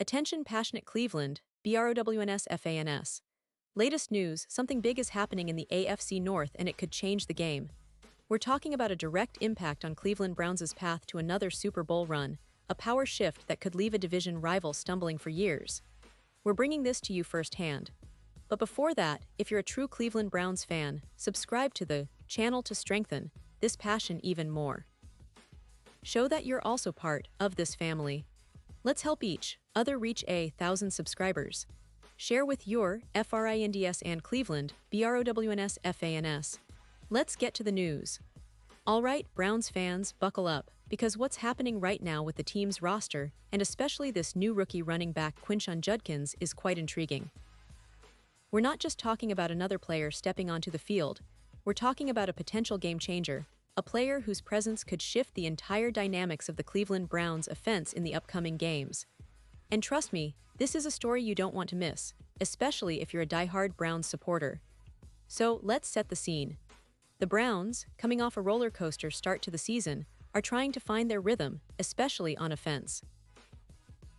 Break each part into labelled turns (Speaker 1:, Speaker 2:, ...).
Speaker 1: Attention passionate Cleveland, BROWNS FANS. Latest news, something big is happening in the AFC North and it could change the game. We're talking about a direct impact on Cleveland Browns' path to another Super Bowl run, a power shift that could leave a division rival stumbling for years. We're bringing this to you firsthand. But before that, if you're a true Cleveland Browns fan, subscribe to the channel to strengthen this passion even more. Show that you're also part of this family. Let's help each other reach 1,000 subscribers. Share with your FRINDS and Cleveland, BROWNS FANS. Let's get to the news. Alright, Browns fans, buckle up, because what's happening right now with the team's roster, and especially this new rookie running back Qhinson Judkins, is quite intriguing. We're not just talking about another player stepping onto the field, we're talking about a potential game changer, a player whose presence could shift the entire dynamics of the Cleveland Browns' offense in the upcoming games. And trust me, this is a story you don't want to miss, especially if you're a diehard Browns supporter. So let's set the scene. The Browns, coming off a roller coaster start to the season, are trying to find their rhythm, especially on offense.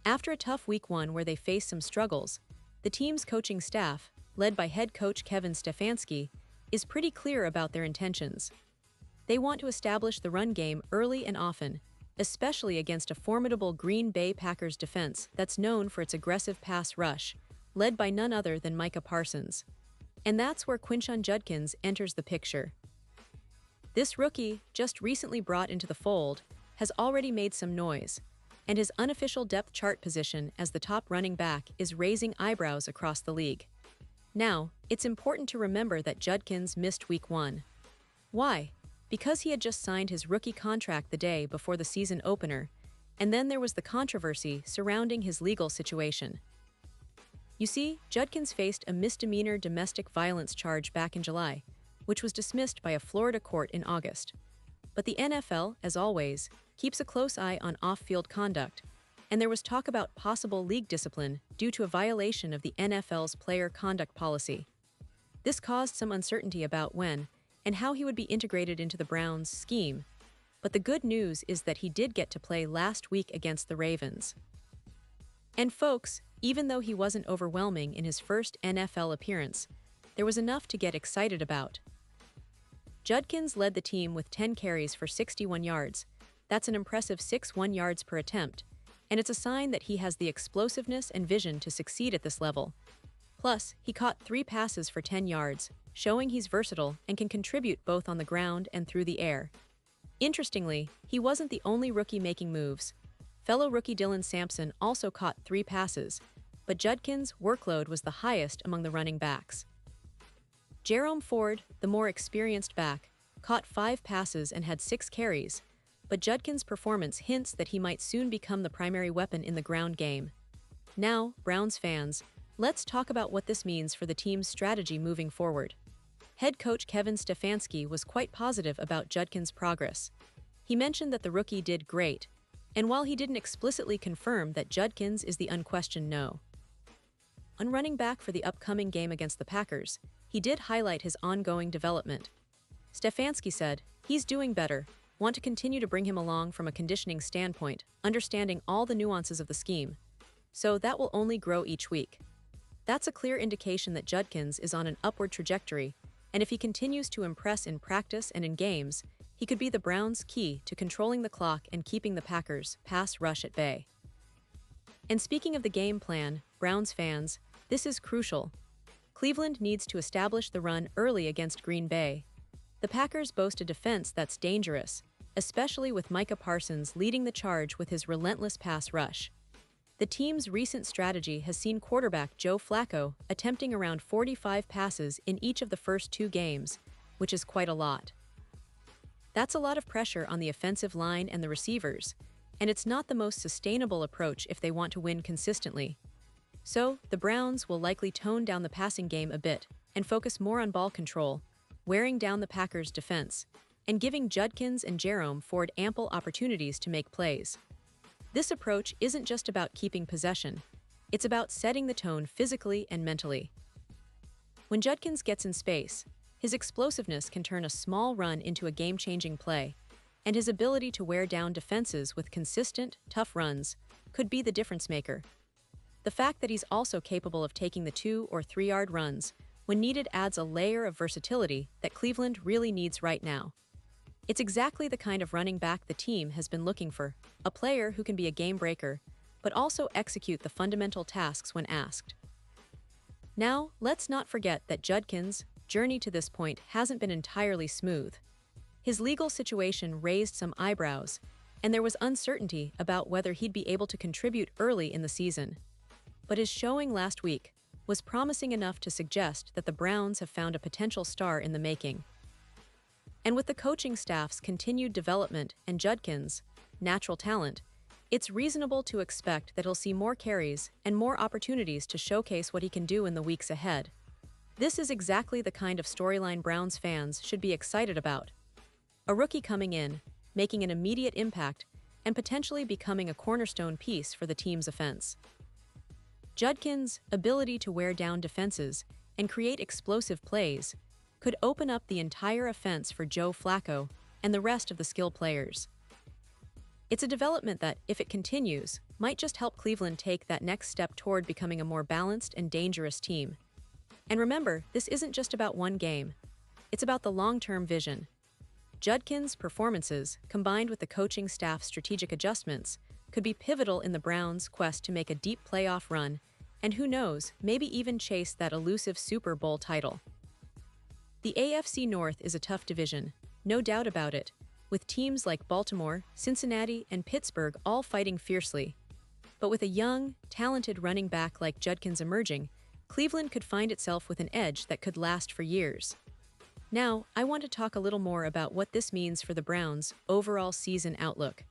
Speaker 1: After a tough week 1 where they faced some struggles, the team's coaching staff, led by head coach Kevin Stefanski, is pretty clear about their intentions. They want to establish the run game early and often, especially against a formidable Green Bay Packers defense that's known for its aggressive pass rush, led by none other than Micah Parsons. And that's where Qhinson Judkins enters the picture. This rookie, just recently brought into the fold, has already made some noise, and his unofficial depth chart position as the top running back is raising eyebrows across the league. Now, it's important to remember that Judkins missed week 1. Why? Because he had just signed his rookie contract the day before the season opener, and then there was the controversy surrounding his legal situation. You see, Judkins faced a misdemeanor domestic violence charge back in July, which was dismissed by a Florida court in August. But the NFL, as always, keeps a close eye on off-field conduct, and there was talk about possible league discipline due to a violation of the NFL's player conduct policy. This caused some uncertainty about when and how he would be integrated into the Browns' scheme, but the good news is that he did get to play last week against the Ravens. And folks, even though he wasn't overwhelming in his first NFL appearance, there was enough to get excited about. Judkins led the team with 10 carries for 61 yards. That's an impressive 6.1 yards per attempt, and it's a sign that he has the explosiveness and vision to succeed at this level. Plus, he caught 3 passes for 10 yards, showing he's versatile and can contribute both on the ground and through the air. Interestingly, he wasn't the only rookie making moves. Fellow rookie Dylan Sampson also caught 3 passes, but Judkins' workload was the highest among the running backs. Jerome Ford, the more experienced back, caught 5 passes and had 6 carries, but Judkins' performance hints that he might soon become the primary weapon in the ground game. Now, Browns fans, let's talk about what this means for the team's strategy moving forward. Head coach Kevin Stefanski was quite positive about Judkins' progress. He mentioned that the rookie did great, and while he didn't explicitly confirm that Judkins is the unquestioned no. On running back for the upcoming game against the Packers, he did highlight his ongoing development. Stefanski said, "He's doing better, want to continue to bring him along from a conditioning standpoint, understanding all the nuances of the scheme. So that will only grow each week." That's a clear indication that Judkins is on an upward trajectory, and if he continues to impress in practice and in games, he could be the Browns' key to controlling the clock and keeping the Packers' pass rush at bay. And speaking of the game plan, Browns fans, this is crucial. Cleveland needs to establish the run early against Green Bay. The Packers boast a defense that's dangerous, especially with Micah Parsons leading the charge with his relentless pass rush. The team's recent strategy has seen quarterback Joe Flacco attempting around 45 passes in each of the first 2 games, which is quite a lot. That's a lot of pressure on the offensive line and the receivers, and it's not the most sustainable approach if they want to win consistently. So, the Browns will likely tone down the passing game a bit and focus more on ball control, wearing down the Packers' defense, and giving Judkins and Jerome Ford ample opportunities to make plays. This approach isn't just about keeping possession, it's about setting the tone physically and mentally. When Judkins gets in space, his explosiveness can turn a small run into a game-changing play, and his ability to wear down defenses with consistent, tough runs could be the difference maker. The fact that he's also capable of taking the 2 or 3 yard runs when needed adds a layer of versatility that Cleveland really needs right now. It's exactly the kind of running back the team has been looking for, a player who can be a game breaker, but also execute the fundamental tasks when asked. Now, let's not forget that Judkins' journey to this point hasn't been entirely smooth. His legal situation raised some eyebrows, and there was uncertainty about whether he'd be able to contribute early in the season. But his showing last week was promising enough to suggest that the Browns have found a potential star in the making. And with the coaching staff's continued development and Judkins' natural talent, it's reasonable to expect that he'll see more carries and more opportunities to showcase what he can do in the weeks ahead. This is exactly the kind of storyline Browns fans should be excited about. A rookie coming in, making an immediate impact, and potentially becoming a cornerstone piece for the team's offense. Judkins' ability to wear down defenses and create explosive plays could open up the entire offense for Joe Flacco and the rest of the skill players. It's a development that, if it continues, might just help Cleveland take that next step toward becoming a more balanced and dangerous team. And remember, this isn't just about one game. It's about the long-term vision. Judkins' performances, combined with the coaching staff's strategic adjustments, could be pivotal in the Browns' quest to make a deep playoff run, and who knows, maybe even chase that elusive Super Bowl title. The AFC North is a tough division, no doubt about it, with teams like Baltimore, Cincinnati, and Pittsburgh all fighting fiercely. But with a young, talented running back like Judkins emerging, Cleveland could find itself with an edge that could last for years. Now, I want to talk a little more about what this means for the Browns' overall season outlook.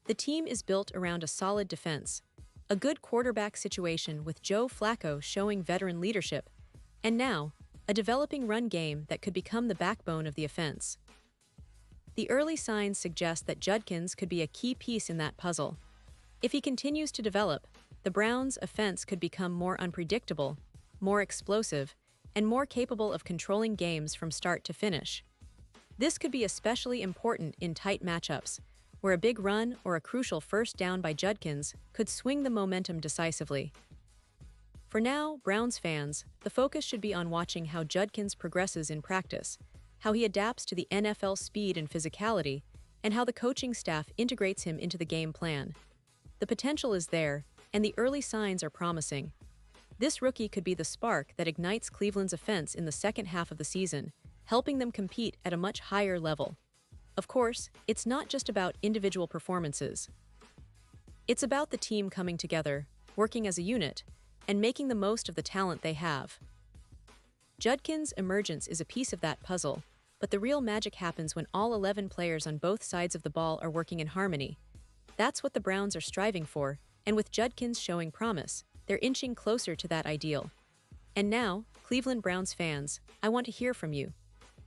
Speaker 1: The team is built around a solid defense, a good quarterback situation with Joe Flacco showing veteran leadership, and now, a developing run game that could become the backbone of the offense. The early signs suggest that Judkins could be a key piece in that puzzle. If he continues to develop, the Browns' offense could become more unpredictable, more explosive, and more capable of controlling games from start to finish. This could be especially important in tight matchups, where a big run or a crucial first down by Judkins could swing the momentum decisively. For now, Browns fans, the focus should be on watching how Judkins progresses in practice, how he adapts to the NFL speed and physicality, and how the coaching staff integrates him into the game plan. The potential is there, and the early signs are promising. This rookie could be the spark that ignites Cleveland's offense in the second half of the season, helping them compete at a much higher level. Of course, it's not just about individual performances. It's about the team coming together, working as a unit, and making the most of the talent they have. Judkins' emergence is a piece of that puzzle, but the real magic happens when all 11 players on both sides of the ball are working in harmony. That's what the Browns are striving for, and with Judkins showing promise, they're inching closer to that ideal. And now, Cleveland Browns fans, I want to hear from you.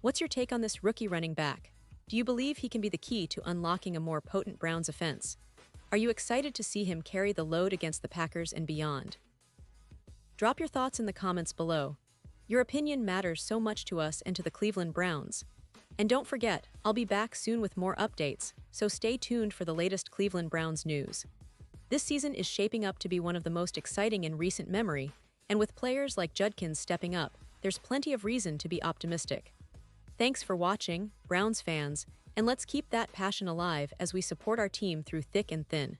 Speaker 1: What's your take on this rookie running back? Do you believe he can be the key to unlocking a more potent Browns offense? Are you excited to see him carry the load against the Packers and beyond? Drop your thoughts in the comments below. Your opinion matters so much to us and to the Cleveland Browns. And don't forget, I'll be back soon with more updates, so stay tuned for the latest Cleveland Browns news. This season is shaping up to be one of the most exciting in recent memory, and with players like Judkins stepping up, there's plenty of reason to be optimistic. Thanks for watching, Browns fans, and let's keep that passion alive as we support our team through thick and thin.